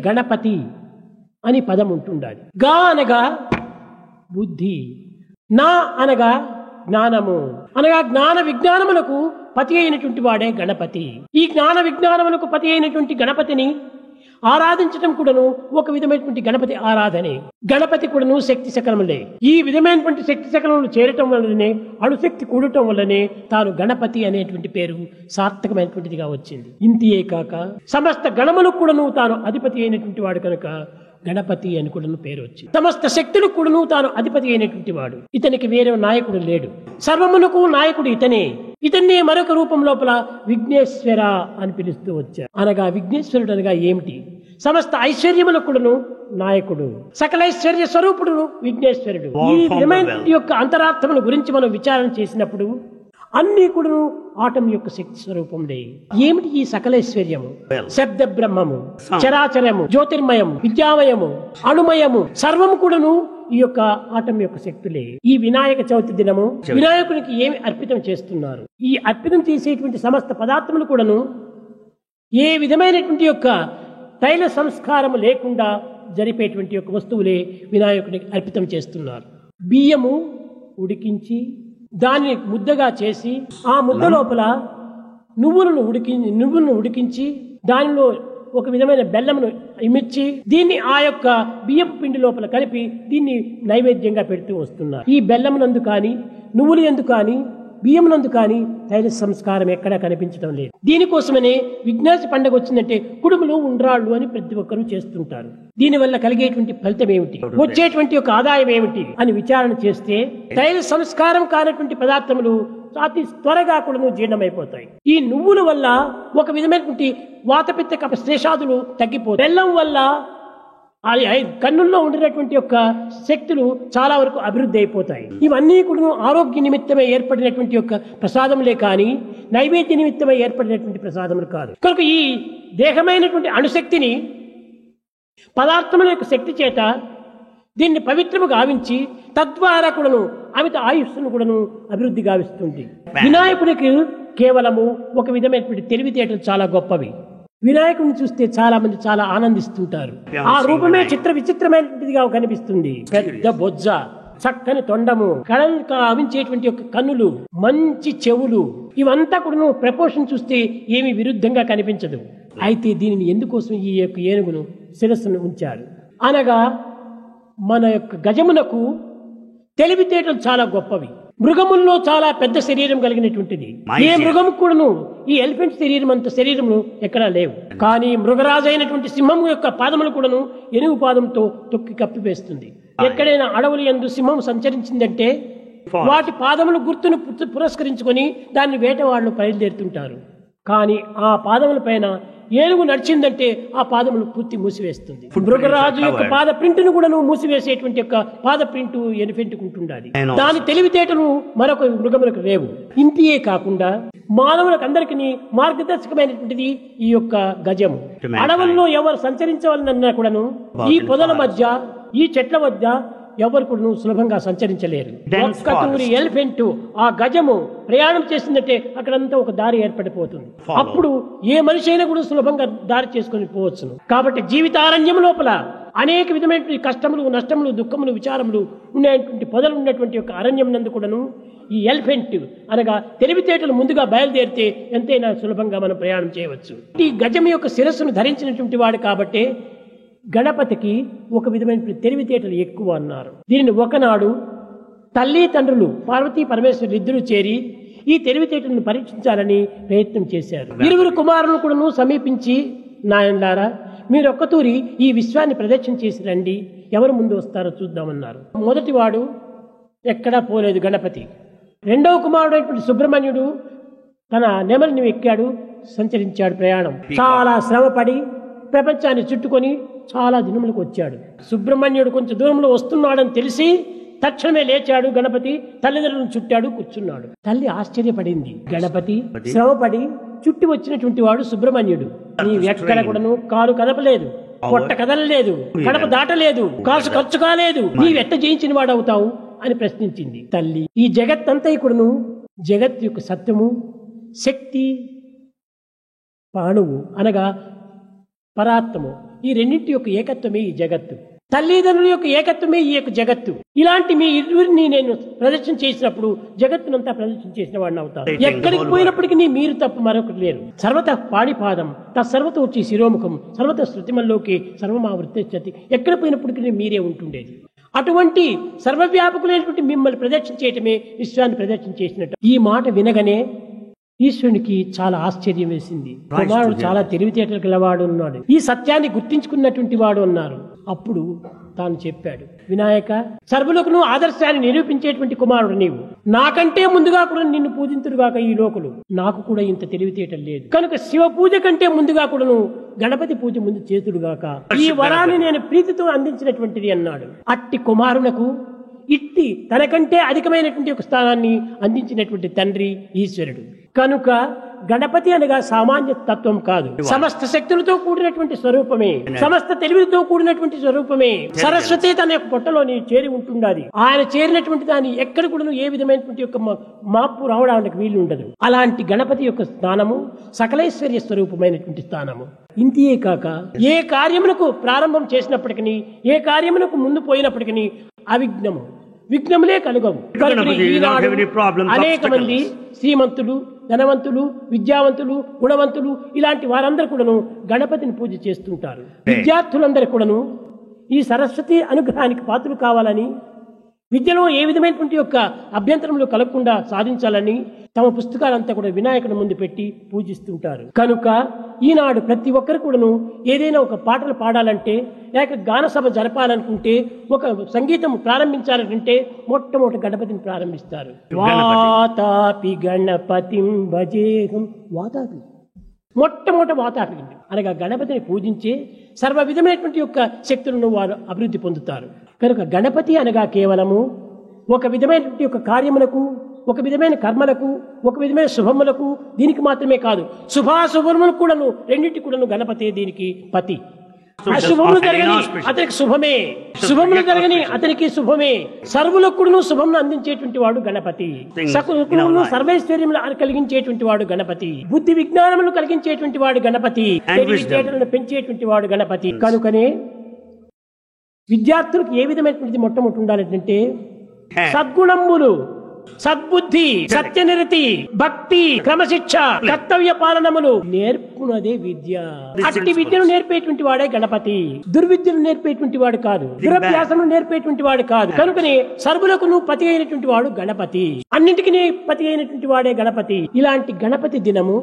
గణపతి అని పదం ఉంటుండాలి. గా అనగా బుద్ధి, నా అనగా జ్ఞానము అనగా జ్ఞాన విజ్ఞానములకు పతి అయినటువంటి వాడే గణపతి. ఈ జ్ఞాన విజ్ఞానములకు పతి అయినటువంటి గణపతిని ఆరాధించటం కూడాను ఒక విధమైనటువంటి గణపతి ఆరాధనే. గణపతి కూడాను శక్తి శకలములే. ఈ విధమైనటువంటి శక్తి శకలములు చేరటం వల్లనే, అణుశక్తి కూడటం వల్లనే తాను గణపతి అనేటువంటి పేరు సార్థకమైనటువంటిదిగా వచ్చింది. ఇంతియే కాక సమస్త గణములకు కూడాను తాను అధిపతి అయినటువంటి వాడు కనుక గణపతి అని కూడా పేరు వచ్చింది. సమస్త శక్తులకు కూడాను తాను అధిపతి అయినటువంటి వాడు. ఇతనికి వేరే నాయకుడు లేడు. సర్వమునకు నాయకుడు ఇతనే. ఇతన్నే మరొక రూపం లోపల విఘ్నేశ్వర అని పిలుస్తూ వచ్చారు. అనగా విఘ్నేశ్వరుడు అనగా ఏమిటి? సమస్త ఐశ్వర్యములకు కూడాను నాయకుడు, సకల ఐశ్వర్య స్వరూపుడు విఘ్నేశ్వరుడు. ఈ విధమైన యొక్క అంతరార్థముల గురించి మనం విచారణ చేసినప్పుడు అన్ని కూడా ఆటం యొక్క శక్తి స్వరూపంలే. ఏమిటి ఈ సకలైశ్వర్యము? శబ్ద బ్రహ్మము, చరాచరము, జ్యోతిర్మయము, విద్యామయము, అణుమయము సర్వము కూడాను ఈ యొక్క ఆటం యొక్క శక్తులే. ఈ వినాయక చవితి దినము వినాయకునికి ఏమి అర్పితం చేస్తున్నారు? ఈ అర్పితం చేసేటువంటి సమస్త పదార్థములు కూడాను ఏ విధమైనటువంటి యొక్క తైల సంస్కారము లేకుండా జరిపేటువంటి యొక్క వస్తువులే వినాయకునికి అర్పితం చేస్తున్నారు. బియ్యము ఉడికించి దాన్ని ముద్దగా చేసి ఆ ముద్ద లోపల నువ్వులను ఉడికించి దానిలో ఒక విధమైన బెల్లమును ఇమిర్చి దీన్ని ఆ యొక్క బియ్యపు పిండి లోపల కలిపి దీన్ని నైవేద్యంగా పెడుతూ వస్తున్నారు. ఈ బెల్లమునందు కానీ నువ్వులు ఎందుకు కానీ బియ్యమునందు కానీ తైల సంస్కారం ఎక్కడా కనిపించడం లేదు. దీనికోసమనే విఘ్నేశ పండుగ వచ్చిందంటే కుడుములు ఉండ్రాళ్ళు అని ప్రతి ఒక్కరూ చేస్తుంటారు. దీనివల్ల కలిగేటువంటి ఫలితం ఏమిటి, వచ్చేటువంటి ఒక ఆదాయం ఏమిటి అని విచారణ చేస్తే తైల సంస్కారం కానటువంటి పదార్థములు అతి త్వరగా కూడా జీర్ణమైపోతాయి. ఈ నువ్వుల వల్ల ఒక విధమైనటువంటి వాతపిత్త కఫ శ్లేషాదులు తగ్గిపోతాయి. బెల్లం వల్ల కన్నుల్లో ఉండినటువంటి యొక్క శక్తులు చాలా వరకు అభివృద్ధి అయిపోతాయి. ఇవన్నీ కూడా ఆరోగ్య నిమిత్తమై ఏర్పడినటువంటి యొక్క ప్రసాదములే కానీ నైవేద్య నిమిత్తమై ఏర్పడినటువంటి ప్రసాదములు కాదు. కనుక ఈ దేహమైనటువంటి అణుశక్తిని పదార్థముల యొక్క శక్తి చేత దీన్ని పవిత్రము గావించి తద్వారా కూడాను అమిత ఆయుస్సును కూడాను అభివృద్ధి గావిస్తుంది. వినాయకుడికి కేవలము ఒక విధమైనటువంటి తెలివితేటలు చాలా గొప్పవి. వినాయకుడిని చూస్తే చాలా మంది చాలా ఆనందిస్తుంటారు. ఆ రూపమే చిత్ర విచిత్రమైనదిగా కనిపిస్తుంది. పెద్ద బొజ్జ, చక్కని తొండము, కళలు కావించేటువంటి యొక్క కన్నులు, మంచి చెవులు, ఇవంతా కూడా ప్రపోర్షన్ చూస్తే ఏమి విరుద్ధంగా కనిపించదు. అయితే దీనిని ఎందుకోసం ఈ యొక్క ఏనుగును శిరస్సును ఉంచారు అనగా మన యొక్క గజమునకు తెలివితేటలు చాలా గొప్పవి. మృగముల్లో చాలా పెద్ద శరీరం కలిగినటువంటిది. ఏ మృగము కూడాను ఈ ఎలిఫెంట్ శరీరం అంత శరీరము ఎక్కడా లేవు. కానీ మృగరాజు అయినటువంటి సింహం యొక్క పాదములు కూడాను ఏనుగు పాదంతో తొక్కి కప్పివేస్తుంది. ఎక్కడైనా అడవులు యందు సింహం సంచరించిందంటే వాటి పాదముల గుర్తును పురస్కరించుకొని దాన్ని వేటవాళ్ళు బయలుదేరుతుంటారు. కానీ ఆ పాదముల పైన ఏనుగు నడిచిందంటే ఆ పాదములు పూర్తి మూసివేస్తుంది. మృగరాజు యొక్క పాద ప్రింట్ను కూడా మూసివేసేటువంటి యొక్క పాద ప్రింట్ ఎలిఫెంట్కు ఉంటుండాలి. దాని తెలివితేటలు మరొక మృగములకు లేవు. ఇంతియే కాకుండా మానవులకు అందరికీ మార్గదర్శకమైనటువంటిది ఈ యొక్క గజము. అడవుల్లో ఎవరు సంచరించవాలన్నా కూడాను ఈ పొదల మధ్య ఈ చెట్ల మధ్య ఎవరు కూడా సులభంగా సంచరించలేరు. ఒక్కటూరి ఎలిఫెంట్ ఆ గజము ప్రయాణం చేసిందంటే అక్కడంతా ఒక దారి ఏర్పడిపోతుంది. అప్పుడు ఏ మనిషి అయినా కూడా సులభంగా దారి చేసుకుని పోవచ్చును. కాబట్టి జీవితారణ్యం లోపల అనేక విధమైనటువంటి కష్టములు, నష్టములు, దుఃఖములు, విచారములు ఉన్నటువంటి పొదలు ఉన్నటువంటి యొక్క అరణ్యం నందు కూడాను ఈ ఎలిఫెంట్ అనగా తెలివితేటలు ముందుగా బయలుదేరితే ఎంతైనా సులభంగా మనం ప్రయాణం చేయవచ్చు. ఈ గజం యొక్క శిరస్సును ధరించినటువంటి వాడు కాబట్టి గణపతికి ఒక విధమైన తెలివితేటలు ఎక్కువ అన్నారు. దీనిని ఒకనాడు తల్లి తండ్రులు పార్వతీ పరమేశ్వరులు ఇద్దరూ చేరి ఈ తెలివితేటలను పరీక్షించాలని ప్రయత్నం చేశారు. ఇరువురు కుమారులను కూడా సమీపించి, నాయనలారా మీరు ఒక్కతూరి ఈ విశ్వాన్ని ప్రదక్షిణ చేసి రండి, ఎవరు ముందు వస్తారో చూద్దామన్నారు. మొదటివాడు ఎక్కడా పోలేదు గణపతి. రెండవ కుమారుడు సుబ్రహ్మణ్యుడు తన నెమలిని ఎక్కాడు, సంచరించాడు ప్రయాణం. చాలా శ్రమపడి ప్రపంచాన్ని చుట్టుకొని చాలా దినములకు వచ్చాడు. సుబ్రహ్మణ్యుడు కొంచెం దూరంలో వస్తున్నాడని తెలిసి తక్షణమే లేచాడు. గణపతి తల్లిదండ్రులను చుట్టాడు, కూర్చున్నాడు. తల్లి ఆశ్చర్యపడింది. గణపతి శ్రమపడి చుట్టి వచ్చినటువంటి వాడు సుబ్రహ్మణ్యుడు. నీవెక్కడ కూడాను కాలు కదపలేదు, పొట్ట కదలలేదు, కడప దాటలేదు, కాసు ఖర్చు కాలేదు, నీవెట్ట జయించిన వాడవుతావు అని ప్రశ్నించింది తల్లి. ఈ జగత్తంతా కూడాను జగత్ యొక్క సత్యము, శక్తి, పాణువు అనగా పరాత్మము, ఈ రెండింటి యొక్క ఏకత్వమే ఈ జగత్తు. తల్లిదండ్రుల యొక్క ఏకత్వమే ఈ యొక్క జగత్తు. ఇలాంటి మీ ఇరువురిని నేను ప్రదర్శన చేసినప్పుడు జగత్తునంతా ప్రదర్శన చేసిన వాడిని అవుతాను. ఎక్కడికి పోయినప్పటికీ మీరు తప్ప మరొకటి లేరు. సర్వత పాణిపాదం తత్సర్వత వచ్చి శిరోముఖం సర్వత శృతిమల్లోకి సర్వమావృత్తి. ఎక్కడ పోయినప్పటికీ మీరే ఉంటుండేది. అటువంటి సర్వవ్యాపకులైనటువంటి మిమ్మల్ని ప్రదర్శన చేయటమే విశ్వాన్ని ప్రదర్శన చేసినట్టు. ఈ మాట వినగానే ఈశ్వరునికి చాలా ఆశ్చర్యం వేసింది. కుమారుడు చాలా తెలివితేటలు గలవాడు ఉన్నాడు, ఈ సత్యాన్ని గుర్తించుకున్నటువంటి వాడు అన్నారు. అప్పుడు తాను చెప్పాడు, వినాయక, సర్వులకు ఆదర్శాన్ని నిరూపించేటువంటి కుమారుడు నీవు. నాకంటే ముందుగా కూడా నిన్ను పూజింతుడుగాక ఈ లోకులు. నాకు కూడా ఇంత తెలివితేటలు లేదు కనుక శివ పూజ కంటే ముందుగా కూడాను గణపతి పూజ ముందు చేతుడుగాక. ఈ వరాన్ని నేను ప్రీతితో అందించినటువంటిది అన్నాడు. అట్టి కుమారునకు ఇట్టి తనకంటే అధికమైనటువంటి ఒక స్థానాన్ని అందించినటువంటి తండ్రి ఈశ్వరుడు. కనుక గణపతి అనగా సామాన్య తత్వం కాదు, సమస్త శక్తులతో కూడినటువంటి స్వరూపమే, సమస్త తెలివితో కూడినటువంటి స్వరూపమే. సరస్వతి తన యొక్క పొట్టలోని చేరి ఉంటుండాలి. ఆయన చేరినటువంటి దాన్ని ఎక్కడ కూడా ఏ విధమైనటువంటి యొక్క మార్పు రావడానికి వీలు ఉండదు. అలాంటి గణపతి యొక్క స్థానము సకలైశ్వర్య స్వరూపమైనటువంటి స్థానము. ఇంతే కాక ఏ కార్యములకు ప్రారంభం చేసినప్పటికీ, ఏ కార్యములకు ముందు పోయినప్పటికీ అవిఘ్నము విఘ్నములే కలుగవు. అనేక మంది శ్రీమంతులు, ధనవంతులు, విద్యావంతులు, గుణవంతులు ఇలాంటి వారందరూ కూడాను గణపతిని పూజ చేస్తుంటారు. విద్యార్థులందరూ కూడాను ఈ సరస్వతి అనుగ్రహానికి పాత్రలు కావాలని, విద్యలో ఏ విధమైనటువంటి యొక్క అభ్యంతరములు కలగకుండా సాధించాలని తమ పుస్తకాలంతా కూడా వినాయకుని ముందు పెట్టి పూజిస్తుంటారు. కనుక ఈనాడు ప్రతి ఒక్కరు కూడాను ఏదైనా ఒక పాటలు పాడాలంటే, లేక గాన సభ జరపాలనుకుంటే, ఒక సంగీతం ప్రారంభించాలంటే మొట్టమొదటి గణపతిని ప్రారంభిస్తారు. వాతాపి గణపతిం భజేహం. వాతాపి మొట్టమొదటి వాతాపి అనగా గణపతిని పూజించే సర్వ విధమైనటువంటి యొక్క శక్తులను వారు అభివృద్ధి పొందుతారు. కనుక గణపతి అనగా కేవలము ఒక విధమైనటువంటి యొక్క కార్యములకు, ఒక విధమైన కర్మలకు, ఒక విధమైన శుభములకు దీనికి మాత్రమే కాదు, శుభాశుభములకు కూడాను రెండింటి కూడాను గణపతి దీనికి పతి. అశుభములు జరగని అతనికి శుభమే, శుభములు జరగని అతనికి శుభమే. సర్వులకు కూడాను శుభమును అందించేటువంటి వాడు గణపతి. సకలును సర్వైశ్వర్యములు కలిగించేటువంటి వాడు గణపతి. బుద్ధి విజ్ఞానములు కలిగించేటువంటి వాడు గణపతి. తెలివితేటలను పెంచేటువంటి వాడు గణపతి. కనుకనే విద్యార్థులకు ఏ విధమైనటువంటి మొట్టమొదటి ఉండాలంటే సద్గుణములు, సద్బుద్ధి, సత్యనిరతి, భక్తి, క్రమశిక్ష, కర్తవ్య పాలనములు నేర్పునదే విద్య. అట్టి విద్యను నేర్పేటువంటి వాడే గణపతి. దుర్విద్యను నేర్పేటువంటి వాడు కాదు, దురభ్యాసమును నేర్పేటువంటి వాడు కాదు. కనుకనే సర్వులకు పతి అయినటువంటి వాడు గణపతి, అన్నింటికి పతి అయినటువంటి వాడే గణపతి. ఇలాంటి గణపతి దినము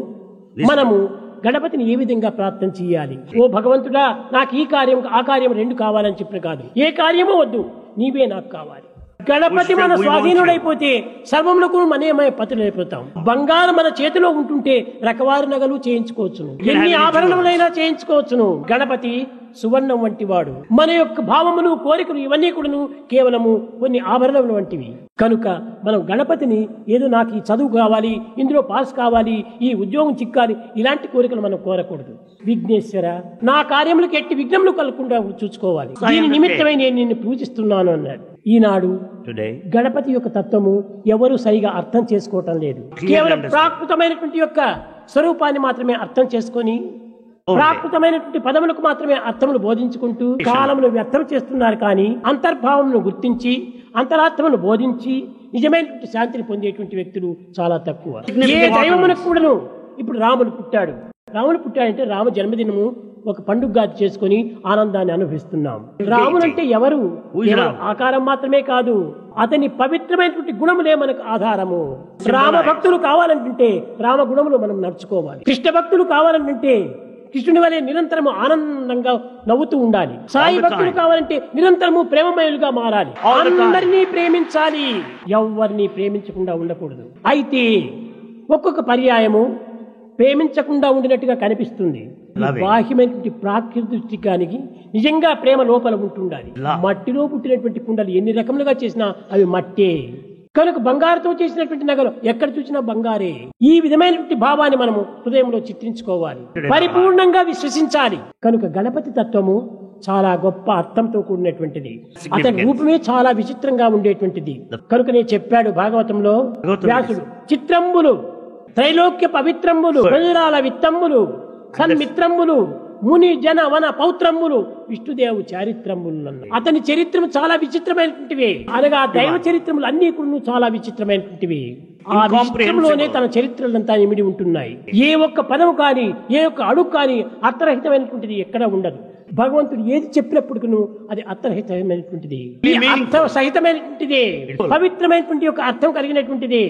మనము గణపతిని ఏ విధంగా ప్రార్థన చేయాలి? ఓ భగవంతుడా, నాకు ఈ కార్యం ఆ కార్యం రెండు కావాలని చెప్పిన కాదు, ఏ కార్యమో వద్దు, నీవే నాకు కావాలి. గణపతి మన స్వాధీనుడైపోతే సర్వములకు మనమే పతులైపోతాం. బంగారం మన చేతిలో ఉంటుంటే రకవారి నగలు చేయించుకోవచ్చును, ఎన్ని ఆభరణములైనా చేయించుకోవచ్చును. గణపతి సువర్ణం వంటి వాడు. మన యొక్క భావములు, కోరికలు ఇవన్నీ కూడాను కేవలము కొన్ని ఆభరణములు వంటివి. కనుక మనం గణపతిని ఏదో నాకు ఈ చదువు కావాలి, ఇందులో పాస్ కావాలి, ఈ ఉద్యోగం చిక్కాలి, ఇలాంటి కోరికలు మనం కోరకూడదు. విఘ్నేశ్వర, నా కార్యములకు ఎట్టి విఘ్నములు కలగకుండా చూసుకోవాలి, దీని నిమిత్తమై నేను నిన్ను పూజిస్తున్నాను అన్నాడు. ఈనాడు గణపతి యొక్క తత్వము ఎవరు సరిగా అర్థం చేసుకోవటం లేదు. కేవలం ప్రాకృతమైనటువంటి యొక్క స్వరూపాన్ని మాత్రమే అర్థం చేసుకొని, ప్రాకృతమైనటువంటి పదములకు మాత్రమే అర్థములు బోధించుకుంటూ కాలమును వ్యర్థం చేస్తున్నారు. కానీ అంతర్భావమును గుర్తించి, అంతరాత్మను బోధించి నిజమైనటువంటి శాంతిని పొందేటువంటి వ్యక్తులు చాలా తక్కువ. ఏ దైవమునకు కూడాను ఇప్పుడు రాముడు పుట్టాడు. రాముడు పుట్టాడంటే రామ జన్మదినము ఒక పండుగగా చేసుకుని ఆనందాన్ని అనుభవిస్తున్నాం. రాముడు అంటే ఎవరు? ఆకారం మాత్రమే కాదు, అతని పవిత్రమైనటువంటి గుణములే మనకు ఆధారము. రామ భక్తులు కావాలంటే రామ గుణములు మనం నడుచుకోవాలి. కృష్ణ భక్తులు కావాలంటే కృష్ణుని వలె నిరంతరము ఆనందంగా నవ్వుతూ ఉండాలి. సాయి భక్తులు కావాలంటే నిరంతరము ప్రేమమయులుగా మారాలి. అందరినీ ప్రేమించాలి, ఎవరిని ప్రేమించకుండా ఉండకూడదు. అయితే ఒక్కొక్క పర్యాయము ప్రేమించకుండా ఉండినట్టుగా కనిపిస్తుంది. బాహ్యమైనటువంటి ప్రాకృతికానికి నిజంగా ప్రేమ లోపల ఉంటుండాలి. మట్టిలో పుట్టినటువంటి కుండలు ఎన్ని రకములుగా చేసినా అవి మట్టే. కనుక బంగారుతో చేసినటువంటి నగలు ఎక్కడ చూసినా బంగారే. ఈ విధమైనటువంటి భావాన్ని మనము హృదయంలో చిత్రించుకోవాలి, పరిపూర్ణంగా విశ్వసించాలి. కనుక గణపతి తత్వము చాలా గొప్ప అర్థంతో కూడినటువంటిది. అతని రూపమే చాలా విచిత్రంగా ఉండేటువంటిది. కనుకనే చెప్పాడు భాగవతంలో వ్యాసుడు, చిత్రంబులు త్రైలోక్య పవిత్రంబులు ప్రజరాల విత్తంబులు సన్మిత్రంబులు ముని జన వన పౌత్రములు విష్ణుదేవు చారిత్రములు అన్నారు. అతని చరిత్రము చాలా విచిత్రమైనటువంటివి, అనగా దైవ చరిత్రములు అన్ని కూడా చాలా విచిత్రమైనటువంటివి. ఆ విచిత్రంలోనే తన చరిత్రలంతా ఇమిడి ఉంటున్నాయి. ఏ ఒక్క పదము కానీ, ఏ ఒక్క అడుగు కానీ అర్థరహితమైనటువంటిది ఎక్కడ ఉండదు. భగవంతుడు ఏది చెప్పినప్పుడు అది అర్థరహితమైనటువంటిది, అర్థ సహితమైనటువంటిది, పవిత్రమైనటువంటి యొక్క అర్థం కలిగినటువంటిది.